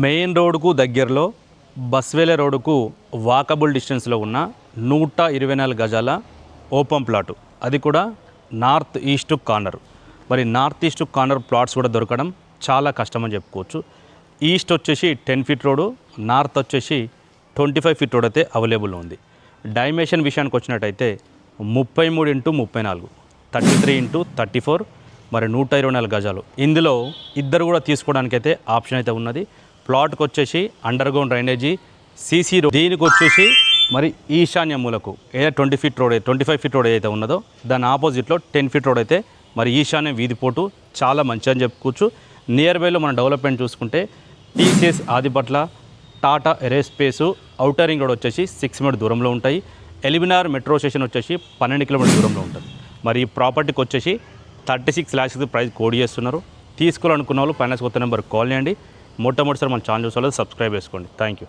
Main రోడ్డుకు దగ్గరలో బస్వేలే రోడ్డుకు వాకబుల్ డిస్టెన్స్లో ఉన్న 124 గజాల ఓపెన్ ప్లాటు, అది కూడా నార్త్ ఈస్ట్ కార్నర్. మరి నార్త్ ఈస్ట్ కార్నర్ ప్లాట్స్ కూడా దొరకడం చాలా కష్టమని చెప్పుకోవచ్చు. ఈస్ట్ వచ్చేసి 10 ఫీట్ రోడ్డు, నార్త్ వచ్చేసి 25 ఫీట్ రోడ్ అయితే అవైలబుల్ ఉంది. డైమెన్షన్ విషయానికి వచ్చినట్టయితే 33x34, 33x34, మరి 124 గజాలు. ఇందులో ఇద్దరు కూడా తీసుకోవడానికైతే ఆప్షన్ అయితే ఉన్నది. ప్లాట్కి వచ్చేసి under ground drainage, CC road. దీనికి వచ్చేసి మరి ఈశాన్య మూలకు ఏదైతే 25 ఫీట్ రోడ్ ఏదైతే ఉన్నదో దాని ఆపోజిట్లో 10 ఫీట్ రోడ్ అయితే మరి ఈశాన్య వీధిపోటు చాలా మంచి అని చెప్పుకోవచ్చు. నియర్ బైలో మన డెవలప్మెంట్ చూసుకుంటే TCS Adibatla, Tata ఏరోస్పేసు, outer ring road వచ్చేసి 6 మీటర్ దూరంలో ఉంటాయి. ఎలిమినార్ మెట్రో స్టేషన్ వచ్చేసి 12 కిలోమీటర్ దూరంలో ఉంటుంది. మరి ఈ ప్రాపర్టీకి వచ్చేసి 36 lakhs ప్రైస్ కోడ్ చేస్తున్నారు. తీసుకోవాలనుకున్న వాళ్ళు ఫైనాన్స్ కొత్త నెంబర్ కాల్ చేయండి. మొట్టమొదటిసారి మన ఛానల్ చూసుకోవాలి, సబ్స్క్రైబ్ చేసుకోండి. Thank you.